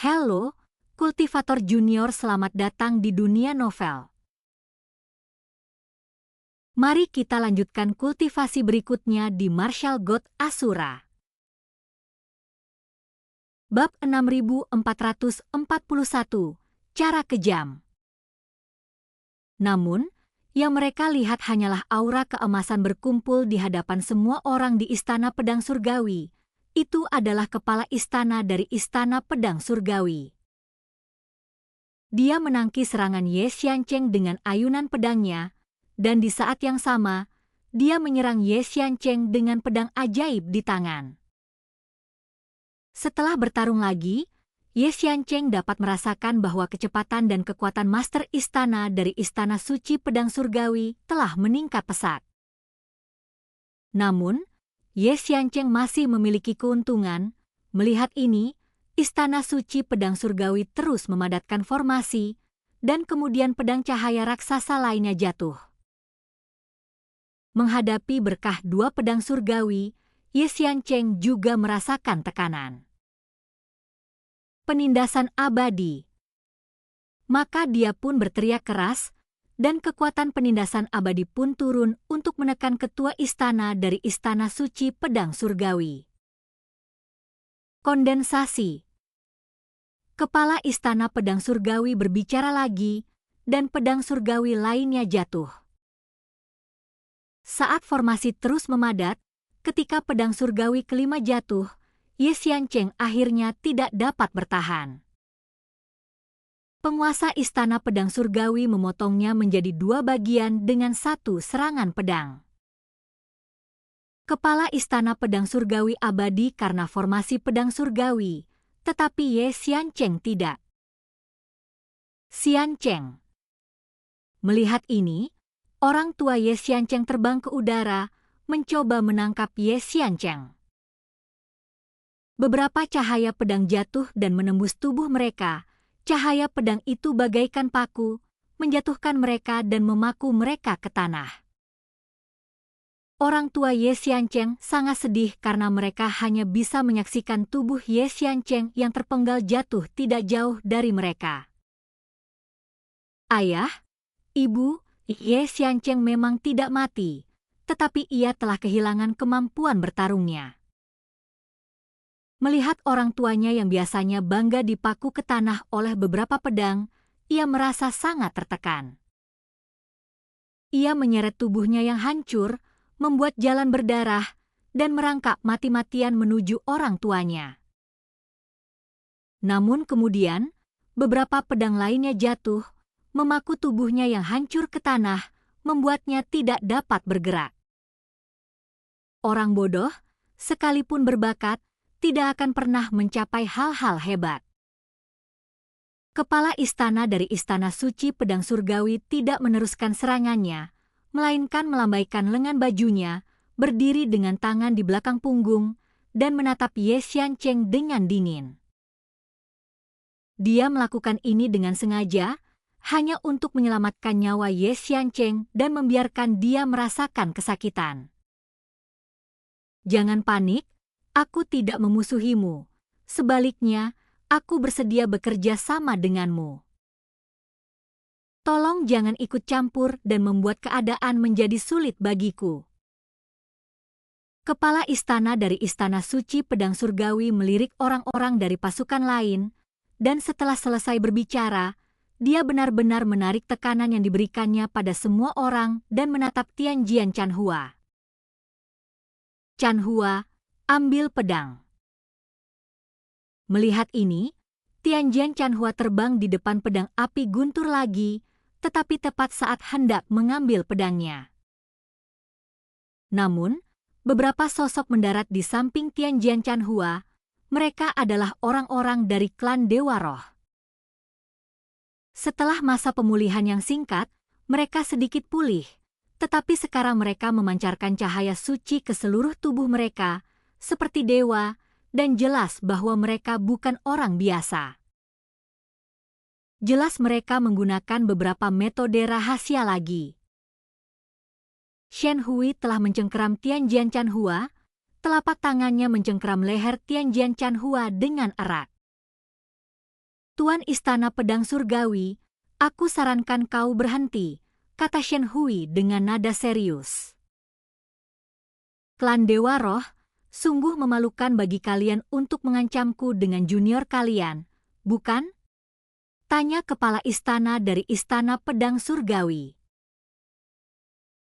Halo, kultivator junior, selamat datang di dunia novel. Mari kita lanjutkan kultivasi berikutnya di Martial God Asura. Bab 6441, Cara Kejam. Namun, yang mereka lihat hanyalah aura keemasan berkumpul di hadapan semua orang di Istana Pedang Surgawi. Itu adalah kepala istana dari Istana Pedang Surgawi. Dia menangkis serangan Ye Xiancheng dengan ayunan pedangnya, dan di saat yang sama, dia menyerang Ye Xiancheng dengan pedang ajaib di tangan. Setelah bertarung lagi, Ye Xiancheng dapat merasakan bahwa kecepatan dan kekuatan master istana dari Istana Suci Pedang Surgawi telah meningkat pesat. Namun, Ye Xiancheng masih memiliki keuntungan. Melihat ini, Istana Suci Pedang Surgawi terus memadatkan formasi, dan kemudian pedang cahaya raksasa lainnya jatuh. Menghadapi berkah dua pedang surgawi, Ye Xiancheng juga merasakan tekanan. Penindasan abadi. Maka dia pun berteriak keras, dan kekuatan penindasan abadi pun turun untuk menekan ketua istana dari Istana Suci Pedang Surgawi. Kondensasi. Kepala Istana Pedang Surgawi berbicara lagi, dan pedang surgawi lainnya jatuh. Saat formasi terus memadat, ketika pedang surgawi kelima jatuh, Ye Xiancheng akhirnya tidak dapat bertahan. Penguasa Istana Pedang Surgawi memotongnya menjadi dua bagian dengan satu serangan pedang. Kepala Istana Pedang Surgawi abadi karena formasi pedang surgawi, tetapi Ye Xiancheng tidak. Xiancheng. Melihat ini, orang tua Ye Xiancheng terbang ke udara, mencoba menangkap Ye Xiancheng. Beberapa cahaya pedang jatuh dan menembus tubuh mereka. Cahaya pedang itu bagaikan paku, menjatuhkan mereka dan memaku mereka ke tanah. Orang tua Ye Xiancheng sangat sedih karena mereka hanya bisa menyaksikan tubuh Ye Xiancheng yang terpenggal jatuh tidak jauh dari mereka. Ayah, ibu, Ye Xiancheng memang tidak mati, tetapi ia telah kehilangan kemampuan bertarungnya. Melihat orang tuanya yang biasanya bangga dipaku ke tanah oleh beberapa pedang, ia merasa sangat tertekan. Ia menyeret tubuhnya yang hancur, membuat jalan berdarah, dan merangkak mati-matian menuju orang tuanya. Namun kemudian, beberapa pedang lainnya jatuh, memaku tubuhnya yang hancur ke tanah, membuatnya tidak dapat bergerak. Orang bodoh, sekalipun berbakat, tidak akan pernah mencapai hal-hal hebat. Kepala istana dari Istana Suci Pedang Surgawi tidak meneruskan serangannya, melainkan melambaikan lengan bajunya, berdiri dengan tangan di belakang punggung, dan menatap Ye Xiancheng dengan dingin. Dia melakukan ini dengan sengaja, hanya untuk menyelamatkan nyawa Ye Xiancheng dan membiarkan dia merasakan kesakitan. Jangan panik. Aku tidak memusuhimu. Sebaliknya, aku bersedia bekerja sama denganmu. Tolong jangan ikut campur dan membuat keadaan menjadi sulit bagiku. Kepala istana dari Istana Suci Pedang Surgawi melirik orang-orang dari pasukan lain, dan setelah selesai berbicara, dia benar-benar menarik tekanan yang diberikannya pada semua orang dan menatap Tianjian Chanhua. Chanhua, ambil pedang. Melihat ini, Tianjian Chanhua terbang di depan pedang api guntur lagi, tetapi tepat saat hendak mengambil pedangnya. Namun, beberapa sosok mendarat di samping Tianjian Chanhua. Mereka adalah orang-orang dari klan Dewa Roh. Setelah masa pemulihan yang singkat, mereka sedikit pulih, tetapi sekarang mereka memancarkan cahaya suci ke seluruh tubuh mereka, seperti dewa, dan jelas bahwa mereka bukan orang biasa. Jelas mereka menggunakan beberapa metode rahasia lagi. Shen Hui telah mencengkeram Tianjian Chanhua, telapak tangannya mencengkeram leher Tianjian Chanhua dengan erat. Tuan Istana Pedang Surgawi, aku sarankan kau berhenti, kata Shen Hui dengan nada serius. Klan Dewa Roh, sungguh memalukan bagi kalian untuk mengancamku dengan junior kalian, bukan? Tanya kepala istana dari Istana Pedang Surgawi.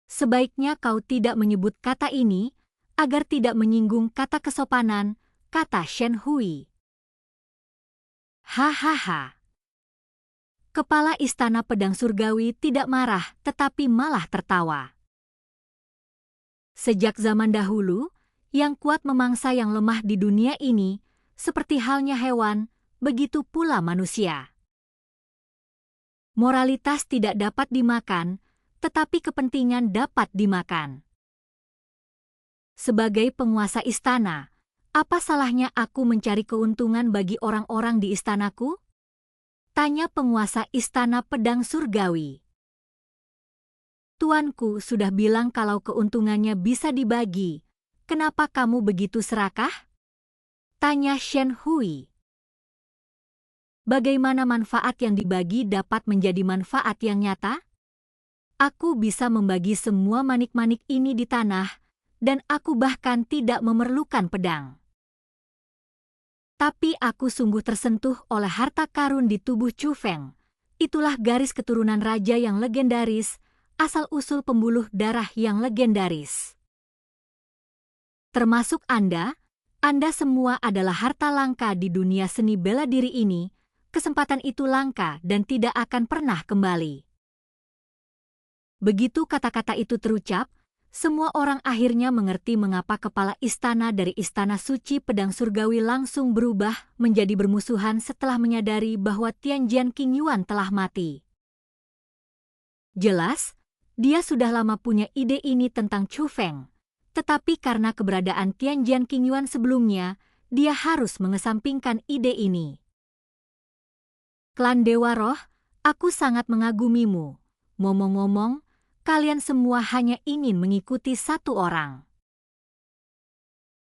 Sebaiknya kau tidak menyebut kata ini, agar tidak menyinggung kata kesopanan, kata Shen Hui. Hahaha. Kepala Istana Pedang Surgawi tidak marah tetapi malah tertawa. Sejak zaman dahulu, yang kuat memangsa yang lemah di dunia ini, seperti halnya hewan, begitu pula manusia. Moralitas tidak dapat dimakan, tetapi kepentingan dapat dimakan. Sebagai penguasa istana, apa salahnya aku mencari keuntungan bagi orang-orang di istanaku? Tanya penguasa Istana Pedang Surgawi. Tuanku sudah bilang kalau keuntungannya bisa dibagi, kenapa kamu begitu serakah? Tanya Shen Hui. Bagaimana manfaat yang dibagi dapat menjadi manfaat yang nyata? Aku bisa membagi semua manik-manik ini di tanah, dan aku bahkan tidak memerlukan pedang. Tapi aku sungguh tersentuh oleh harta karun di tubuh Chu Feng. Itulah garis keturunan raja yang legendaris, asal-usul pembuluh darah yang legendaris. Termasuk Anda semua adalah harta langka di dunia seni bela diri ini. Kesempatan itu langka dan tidak akan pernah kembali. Begitu kata-kata itu terucap, semua orang akhirnya mengerti mengapa kepala istana dari Istana Suci Pedang Surgawi langsung berubah menjadi bermusuhan setelah menyadari bahwa Tianjian Qingyuan telah mati. Jelas, dia sudah lama punya ide ini tentang Chu Feng, tetapi karena keberadaan Tianjian Qingyuan sebelumnya, dia harus mengesampingkan ide ini. Klan Dewa Roh, aku sangat mengagumimu. Ngomong-ngomong, kalian semua hanya ingin mengikuti satu orang.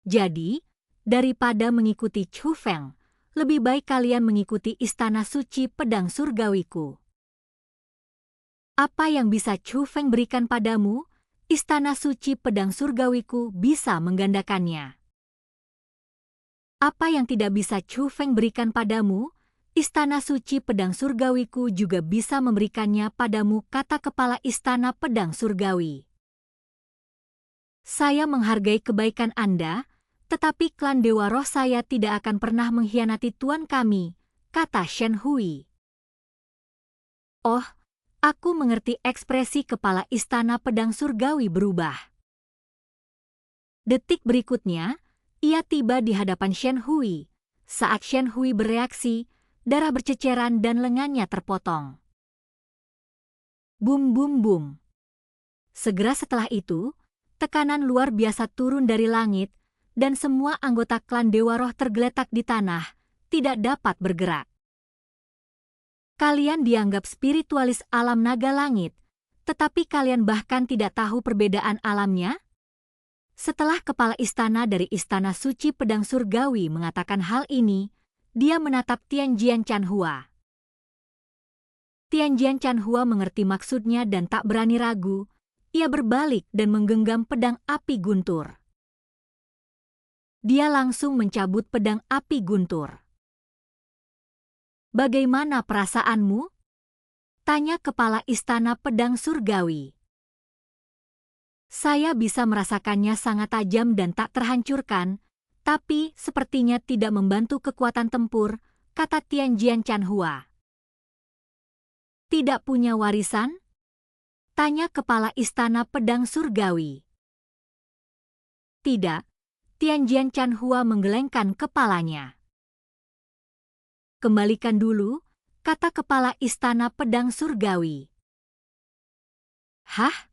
Jadi, daripada mengikuti Chu Feng, lebih baik kalian mengikuti Istana Suci Pedang Surgawiku. Apa yang bisa Chu Feng berikan padamu, Istana Suci Pedang Surgawiku bisa menggandakannya. Apa yang tidak bisa Chu Feng berikan padamu, Istana Suci Pedang Surgawiku juga bisa memberikannya padamu, kata kepala Istana Pedang Surgawi. Saya menghargai kebaikan Anda, tetapi klan Dewa Roh saya tidak akan pernah mengkhianati tuan kami, kata Shen Hui. Oh, aku mengerti. Ekspresi kepala Istana Pedang Surgawi berubah. Detik berikutnya, ia tiba di hadapan Shen Hui. Saat Shen Hui bereaksi, darah berceceran dan lengannya terpotong. Bum bum bum. Segera setelah itu, tekanan luar biasa turun dari langit, dan semua anggota klan Dewa Roh tergeletak di tanah, tidak dapat bergerak. Kalian dianggap spiritualis alam naga langit, tetapi kalian bahkan tidak tahu perbedaan alamnya? Setelah kepala istana dari Istana Suci Pedang Surgawi mengatakan hal ini, dia menatap Tianjian Chanhua. Tianjian Chanhua mengerti maksudnya dan tak berani ragu. Ia berbalik dan menggenggam pedang api guntur. Dia langsung mencabut pedang api guntur. Bagaimana perasaanmu? Tanya kepala Istana Pedang Surgawi. Saya bisa merasakannya sangat tajam dan tak terhancurkan, tapi sepertinya tidak membantu kekuatan tempur, kata Tianjian Chanhua. Tidak punya warisan? Tanya kepala Istana Pedang Surgawi. Tidak, Tianjian Chanhua menggelengkan kepalanya. Kembalikan dulu, kata kepala Istana Pedang Surgawi. Hah?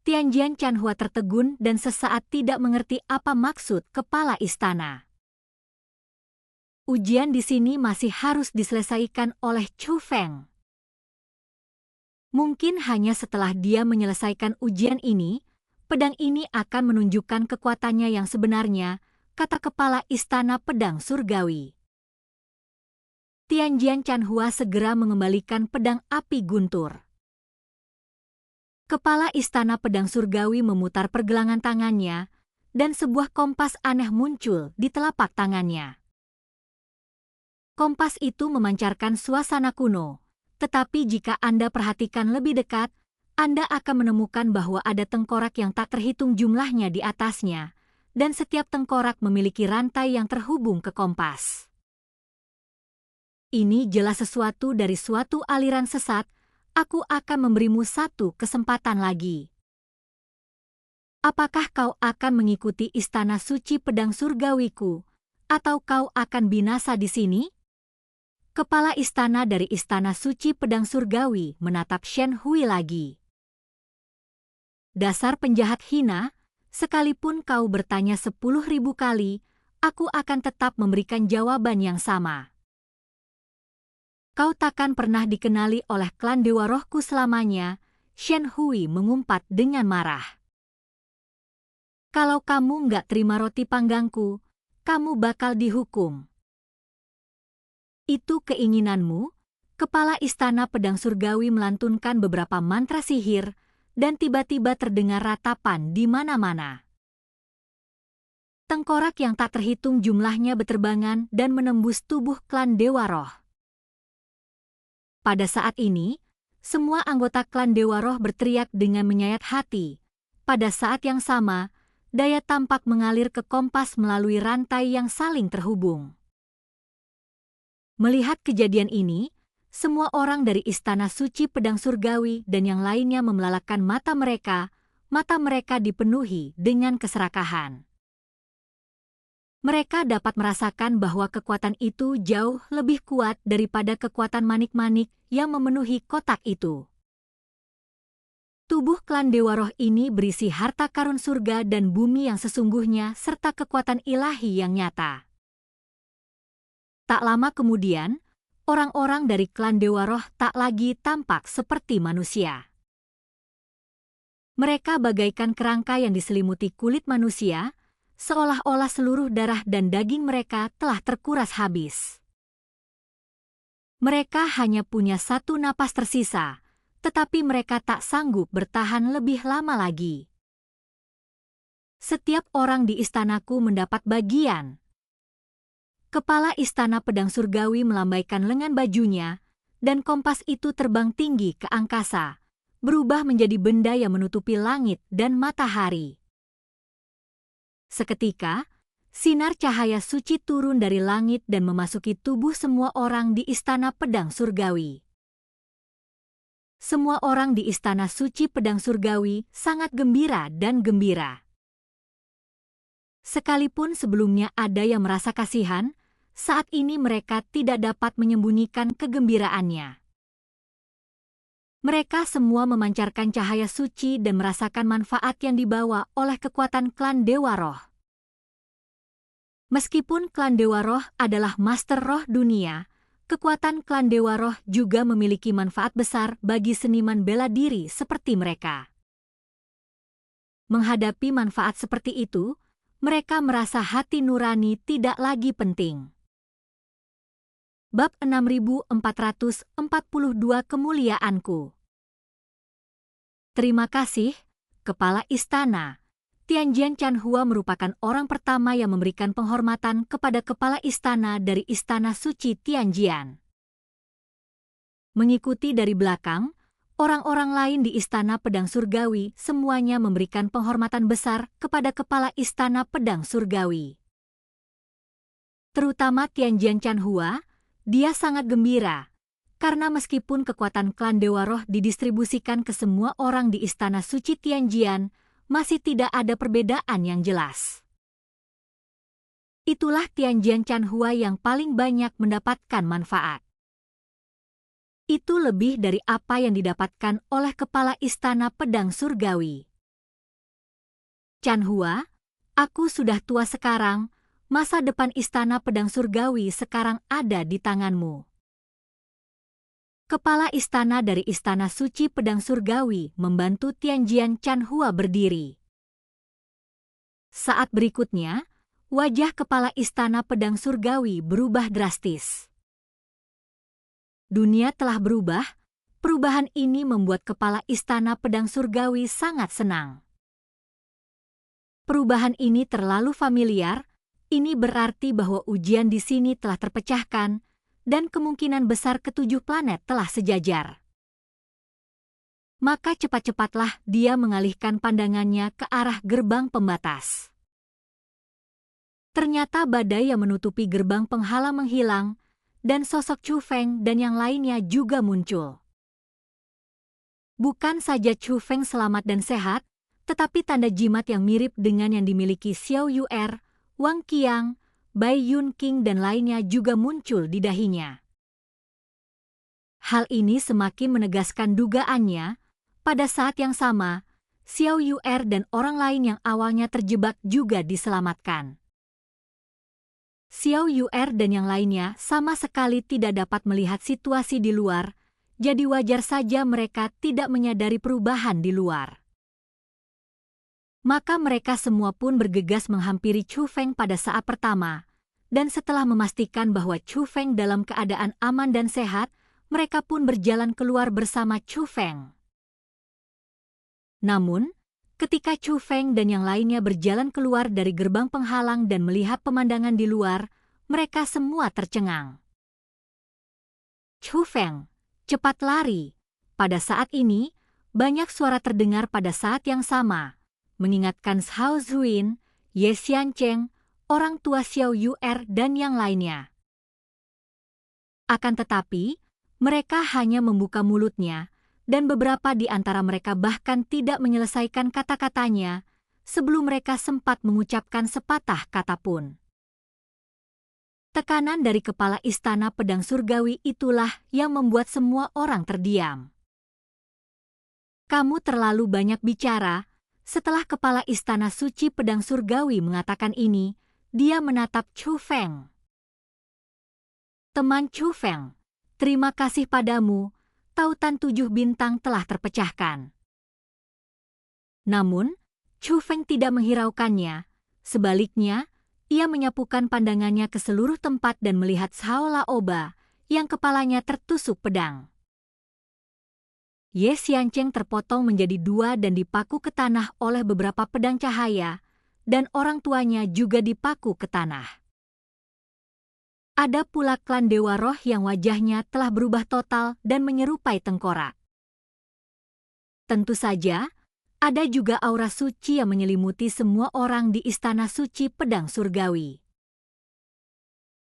Tianjian Chanhua tertegun dan sesaat tidak mengerti apa maksud kepala istana. Ujian di sini masih harus diselesaikan oleh Chu Feng. Mungkin hanya setelah dia menyelesaikan ujian ini, pedang ini akan menunjukkan kekuatannya yang sebenarnya, kata kepala Istana Pedang Surgawi. Tianjian Chanhua segera mengembalikan pedang api guntur. Kepala Istana Pedang Surgawi memutar pergelangan tangannya, dan sebuah kompas aneh muncul di telapak tangannya. Kompas itu memancarkan suasana kuno, tetapi jika Anda perhatikan lebih dekat, Anda akan menemukan bahwa ada tengkorak yang tak terhitung jumlahnya di atasnya, dan setiap tengkorak memiliki rantai yang terhubung ke kompas. Ini jelas sesuatu dari suatu aliran sesat. Aku akan memberimu satu kesempatan lagi. Apakah kau akan mengikuti istana suci pedang surgawiku, atau kau akan binasa di sini? Kepala istana dari istana suci pedang surgawi menatap Shen Hui lagi. Dasar penjahat hina, sekalipun kau bertanya 10.000 kali, aku akan tetap memberikan jawaban yang sama. Kau takkan pernah dikenali oleh klan Dewa Rohku selamanya, Shen Hui mengumpat dengan marah. Kalau kamu nggak terima roti panggangku, kamu bakal dihukum. Itu keinginanmu? Kepala Istana Pedang Surgawi melantunkan beberapa mantra sihir, dan tiba-tiba terdengar ratapan di mana-mana. Tengkorak yang tak terhitung jumlahnya beterbangan dan menembus tubuh klan Dewa Roh. Pada saat ini, semua anggota klan Dewa Roh berteriak dengan menyayat hati. Pada saat yang sama, daya tampak mengalir ke kompas melalui rantai yang saling terhubung. Melihat kejadian ini, semua orang dari Istana Suci Pedang Surgawi dan yang lainnya memelalakan mata mereka dipenuhi dengan keserakahan. Mereka dapat merasakan bahwa kekuatan itu jauh lebih kuat daripada kekuatan manik-manik yang memenuhi kotak itu. Tubuh klan Dewa Roh ini berisi harta karun surga dan bumi yang sesungguhnya serta kekuatan ilahi yang nyata. Tak lama kemudian, orang-orang dari klan Dewa Roh tak lagi tampak seperti manusia. Mereka bagaikan kerangka yang diselimuti kulit manusia, seolah-olah seluruh darah dan daging mereka telah terkuras habis. Mereka hanya punya satu napas tersisa, tetapi mereka tak sanggup bertahan lebih lama lagi. Setiap orang di istanaku mendapat bagian. Kepala Istana Pedang Surgawi melambaikan lengan bajunya, dan kompas itu terbang tinggi ke angkasa, berubah menjadi benda yang menutupi langit dan matahari. Seketika, sinar cahaya suci turun dari langit dan memasuki tubuh semua orang di Istana Pedang Surgawi. Semua orang di Istana Suci Pedang Surgawi sangat gembira dan gembira. Sekalipun sebelumnya ada yang merasa kasihan, saat ini mereka tidak dapat menyembunyikan kegembiraannya. Mereka semua memancarkan cahaya suci dan merasakan manfaat yang dibawa oleh kekuatan klan Dewa Roh. Meskipun klan Dewa Roh adalah master roh dunia, kekuatan klan Dewa Roh juga memiliki manfaat besar bagi seniman bela diri seperti mereka. Menghadapi manfaat seperti itu, mereka merasa hati nurani tidak lagi penting. Bab 6442 Kemuliaanku. Terima kasih, Kepala Istana. Tianjian Chanhua merupakan orang pertama yang memberikan penghormatan kepada Kepala Istana dari Istana Suci Tianjian. Mengikuti dari belakang, orang-orang lain di Istana Pedang Surgawi semuanya memberikan penghormatan besar kepada Kepala Istana Pedang Surgawi. Terutama Tianjian Chanhua, dia sangat gembira, karena meskipun kekuatan klan Dewa Roh didistribusikan ke semua orang di Istana Suci Tianjian, masih tidak ada perbedaan yang jelas. Itulah Tianjian Chanhua yang paling banyak mendapatkan manfaat. Itu lebih dari apa yang didapatkan oleh Kepala Istana Pedang Surgawi. Chanhua, aku sudah tua sekarang. Masa depan Istana Pedang Surgawi sekarang ada di tanganmu. Kepala Istana dari Istana Suci Pedang Surgawi membantu Tianjian Chanhua berdiri. Saat berikutnya, wajah Kepala Istana Pedang Surgawi berubah drastis. Dunia telah berubah. Perubahan ini membuat kepala istana pedang surgawi sangat senang. Perubahan ini terlalu familiar. Ini berarti bahwa ujian di sini telah terpecahkan dan kemungkinan besar ketujuh planet telah sejajar. Maka cepat-cepatlah dia mengalihkan pandangannya ke arah gerbang pembatas. Ternyata badai yang menutupi gerbang penghalang menghilang dan sosok Chu Feng dan yang lainnya juga muncul. Bukan saja Chu Feng selamat dan sehat, tetapi tanda jimat yang mirip dengan yang dimiliki Xiao Yu'er, Wang Qiang, Bai Yun Qing dan lainnya juga muncul di dahinya. Hal ini semakin menegaskan dugaannya. Pada saat yang sama, Xiao Yu'er dan orang lain yang awalnya terjebak juga diselamatkan. Xiao Yu'er dan yang lainnya sama sekali tidak dapat melihat situasi di luar, jadi wajar saja mereka tidak menyadari perubahan di luar. Maka mereka semua pun bergegas menghampiri Chu Feng pada saat pertama, dan setelah memastikan bahwa Chu Feng dalam keadaan aman dan sehat, mereka pun berjalan keluar bersama Chu Feng. Namun, ketika Chu Feng dan yang lainnya berjalan keluar dari gerbang penghalang dan melihat pemandangan di luar, mereka semua tercengang. Chu Feng, cepat lari. Pada saat ini, banyak suara terdengar pada saat yang sama, mengingatkan Hao Zuin, Ye Xiancheng, orang tua Xiao Yu'er dan yang lainnya. Akan tetapi, mereka hanya membuka mulutnya, dan beberapa di antara mereka bahkan tidak menyelesaikan kata-katanya sebelum mereka sempat mengucapkan sepatah kata pun. Tekanan dari kepala istana pedang surgawi itulah yang membuat semua orang terdiam. Kamu terlalu banyak bicara. Setelah kepala istana suci pedang surgawi mengatakan ini, dia menatap Chu Feng. Teman Chu Feng, terima kasih padamu, tautan 7 bintang telah terpecahkan. Namun, Chu Feng tidak menghiraukannya. Sebaliknya, ia menyapukan pandangannya ke seluruh tempat dan melihat Cao Laoba, yang kepalanya tertusuk pedang. Ye Xiancheng terpotong menjadi 2 dan dipaku ke tanah oleh beberapa pedang cahaya, dan orang tuanya juga dipaku ke tanah. Ada pula klan Dewa Roh yang wajahnya telah berubah total dan menyerupai tengkorak. Tentu saja, ada juga aura suci yang menyelimuti semua orang di istana suci pedang surgawi.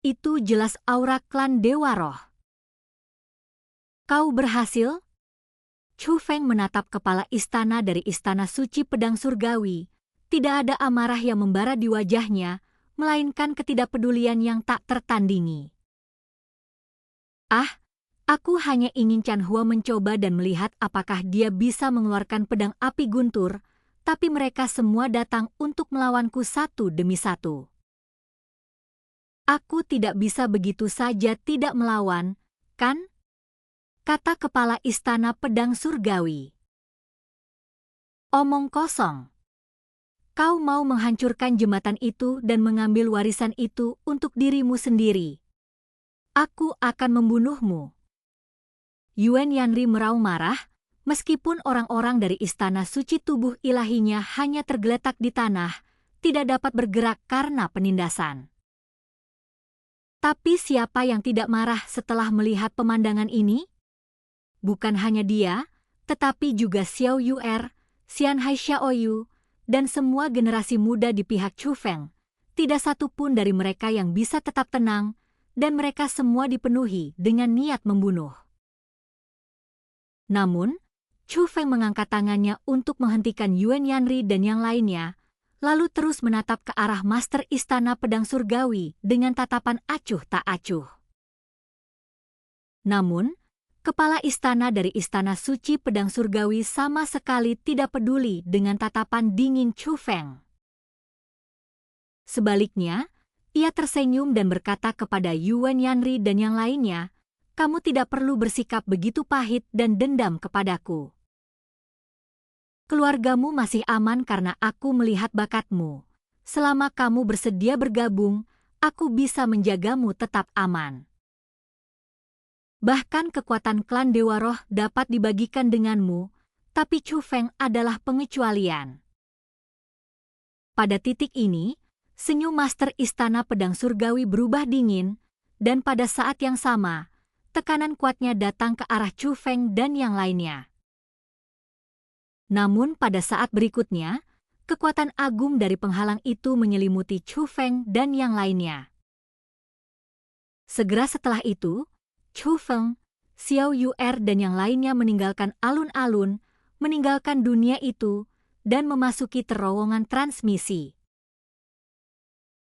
Itu jelas aura klan Dewa Roh. Kau berhasil? Chu Feng menatap kepala istana dari istana suci pedang surgawi. Tidak ada amarah yang membara di wajahnya, melainkan ketidakpedulian yang tak tertandingi. Aku hanya ingin Chan Hua mencoba dan melihat apakah dia bisa mengeluarkan pedang api guntur, tapi mereka semua datang untuk melawanku satu demi satu. Aku tidak bisa begitu saja tidak melawan, kan? Kata kepala istana pedang surgawi. Omong kosong. Kau mau menghancurkan jembatan itu dan mengambil warisan itu untuk dirimu sendiri. Aku akan membunuhmu. Yuan Yanri meraung marah, meskipun orang-orang dari istana suci tubuh ilahinya hanya tergeletak di tanah, tidak dapat bergerak karena penindasan. Tapi siapa yang tidak marah setelah melihat pemandangan ini? Bukan hanya dia, tetapi juga Xiao Yu'er, Xianhai Xiaoyu, dan semua generasi muda di pihak Chu Feng. Tidak satu pun dari mereka yang bisa tetap tenang, dan mereka semua dipenuhi dengan niat membunuh. Namun, Chu Feng mengangkat tangannya untuk menghentikan Yuan Yanri dan yang lainnya, lalu terus menatap ke arah Master Istana Pedang Surgawi dengan tatapan acuh tak acuh. Namun, kepala istana dari Istana Suci Pedang Surgawi sama sekali tidak peduli dengan tatapan dingin Chu Feng. Sebaliknya, ia tersenyum dan berkata kepada Yuan Yanri dan yang lainnya, kamu tidak perlu bersikap begitu pahit dan dendam kepadaku. Keluargamu masih aman karena aku melihat bakatmu. Selama kamu bersedia bergabung, aku bisa menjagamu tetap aman. Bahkan kekuatan klan Dewa Roh dapat dibagikan denganmu, tapi Chu Feng adalah pengecualian. Pada titik ini, senyum Master Istana Pedang Surgawi berubah dingin, dan pada saat yang sama, tekanan kuatnya datang ke arah Chu Feng dan yang lainnya. Namun pada saat berikutnya, kekuatan agung dari penghalang itu menyelimuti Chu Feng dan yang lainnya. Segera setelah itu, Chu Feng, Xiao Yuer dan yang lainnya meninggalkan alun-alun, meninggalkan dunia itu, dan memasuki terowongan transmisi.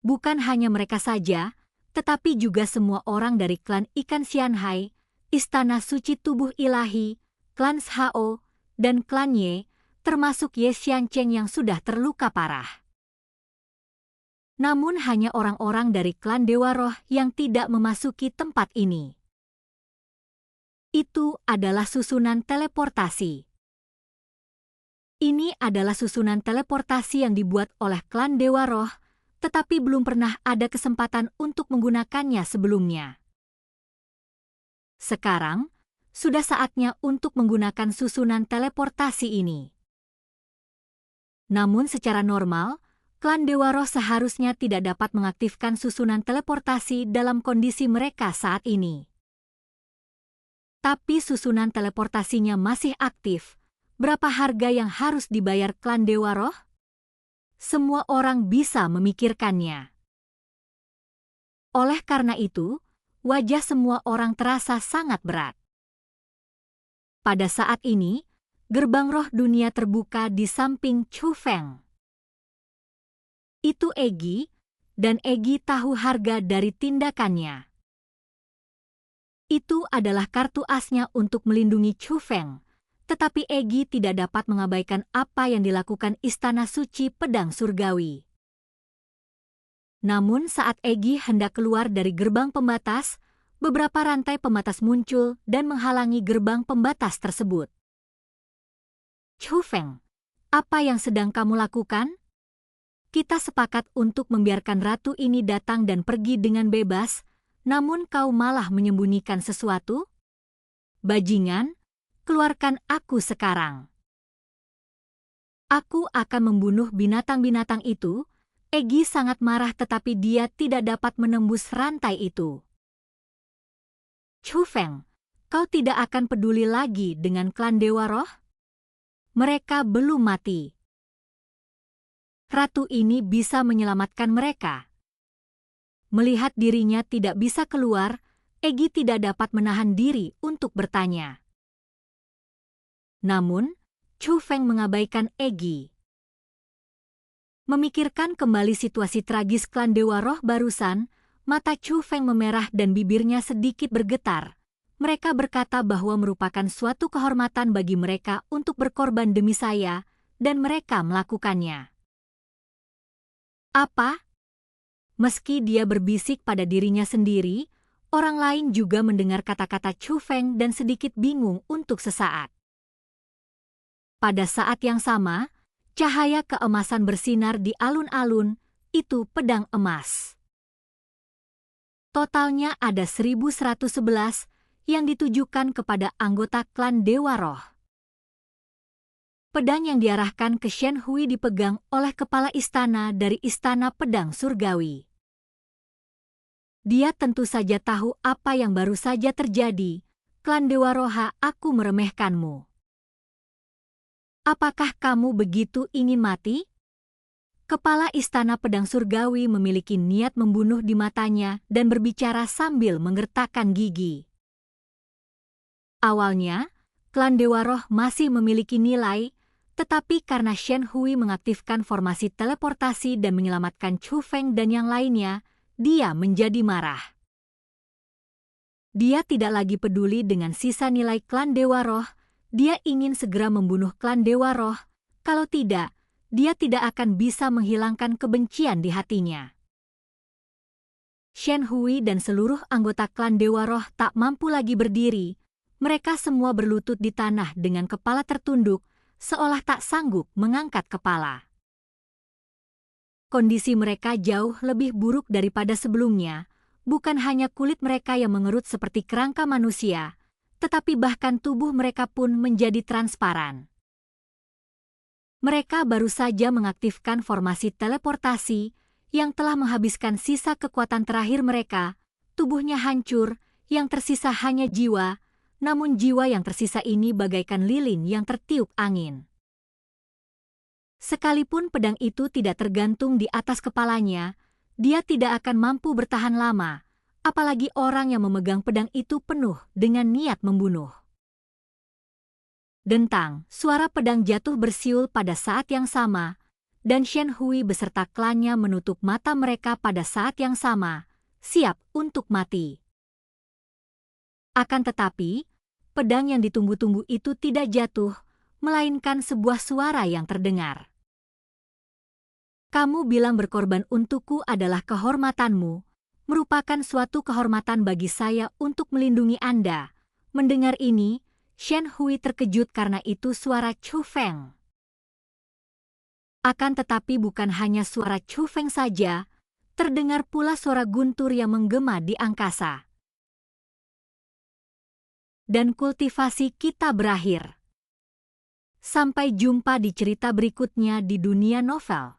Bukan hanya mereka saja, tetapi juga semua orang dari klan Ikan Xianhai, Istana Suci Tubuh Ilahi, klan Shao, dan klan Ye, termasuk Ye Xiancheng yang sudah terluka parah. Namun hanya orang-orang dari klan Dewa Roh yang tidak memasuki tempat ini. Itu adalah susunan teleportasi. Ini adalah susunan teleportasi yang dibuat oleh klan Dewa Roh, tetapi belum pernah ada kesempatan untuk menggunakannya sebelumnya. Sekarang, sudah saatnya untuk menggunakan susunan teleportasi ini. Namun secara normal, klan Dewa Roh seharusnya tidak dapat mengaktifkan susunan teleportasi dalam kondisi mereka saat ini. Tapi susunan teleportasinya masih aktif. Berapa harga yang harus dibayar klan Dewa Roh? Semua orang bisa memikirkannya. Oleh karena itu, wajah semua orang terasa sangat berat. Pada saat ini, gerbang roh dunia terbuka di samping Chu Feng. Itu Egi, dan Egi tahu harga dari tindakannya. Itu adalah kartu asnya untuk melindungi Chu Feng. Tetapi Egi tidak dapat mengabaikan apa yang dilakukan Istana Suci Pedang Surgawi. Namun saat Egi hendak keluar dari gerbang pembatas, beberapa rantai pembatas muncul dan menghalangi gerbang pembatas tersebut. Chu Feng, apa yang sedang kamu lakukan? Kita sepakat untuk membiarkan ratu ini datang dan pergi dengan bebas, namun kau malah menyembunyikan sesuatu? Bajingan, keluarkan aku sekarang. Aku akan membunuh binatang-binatang itu. Egi sangat marah tetapi dia tidak dapat menembus rantai itu. Chu Feng, kau tidak akan peduli lagi dengan klan Dewa Roh? Mereka belum mati. Ratu ini bisa menyelamatkan mereka. Melihat dirinya tidak bisa keluar, Egi tidak dapat menahan diri untuk bertanya. Namun, Chu Feng mengabaikan Egi. Memikirkan kembali situasi tragis klan Dewa Roh barusan, mata Chu Feng memerah dan bibirnya sedikit bergetar. Mereka berkata bahwa merupakan suatu kehormatan bagi mereka untuk berkorban demi saya, dan mereka melakukannya. Apa? Meski dia berbisik pada dirinya sendiri, orang lain juga mendengar kata-kata Chu Feng dan sedikit bingung untuk sesaat. Pada saat yang sama, cahaya keemasan bersinar di alun-alun, itu pedang emas. Totalnya ada 1111 yang ditujukan kepada anggota klan Dewa Roh. Pedang yang diarahkan ke Shen Hui dipegang oleh kepala istana dari Istana Pedang Surgawi. Dia tentu saja tahu apa yang baru saja terjadi. Klan Dewa Roha, aku meremehkanmu. Apakah kamu begitu ingin mati? Kepala Istana Pedang Surgawi memiliki niat membunuh di matanya dan berbicara sambil menggertakkan gigi. Awalnya, klan Dewa Roh masih memiliki nilai, tetapi karena Shen Hui mengaktifkan formasi teleportasi dan menyelamatkan Chu Feng dan yang lainnya, dia menjadi marah. Dia tidak lagi peduli dengan sisa nilai klan Dewa Roh. Dia ingin segera membunuh klan Dewa Roh, kalau tidak, dia tidak akan bisa menghilangkan kebencian di hatinya. Shen Hui dan seluruh anggota klan Dewa Roh tak mampu lagi berdiri. Mereka semua berlutut di tanah dengan kepala tertunduk, seolah tak sanggup mengangkat kepala. Kondisi mereka jauh lebih buruk daripada sebelumnya. bukan hanya kulit mereka yang mengerut seperti kerangka manusia, tetapi bahkan tubuh mereka pun menjadi transparan. Mereka baru saja mengaktifkan formasi teleportasi yang telah menghabiskan sisa kekuatan terakhir mereka. Tubuhnya hancur, yang tersisa hanya jiwa, namun jiwa yang tersisa ini bagaikan lilin yang tertiup angin. Sekalipun pedang itu tidak tergantung di atas kepalanya, dia tidak akan mampu bertahan lama, apalagi orang yang memegang pedang itu penuh dengan niat membunuh. Dentang, suara pedang jatuh bersiul pada saat yang sama, dan Shen Hui beserta klannya menutup mata mereka pada saat yang sama, siap untuk mati. Akan tetapi, pedang yang ditunggu-tunggu itu tidak jatuh, melainkan sebuah suara yang terdengar. Kamu bilang berkorban untukku adalah kehormatanmu, merupakan suatu kehormatan bagi saya untuk melindungi Anda. Mendengar ini, Shen Hui terkejut karena itu suara Chu Feng. Akan tetapi bukan hanya suara Chu Feng saja, terdengar pula suara guntur yang menggema di angkasa. Dan kultivasi kita berakhir. Sampai jumpa di cerita berikutnya di dunia novel.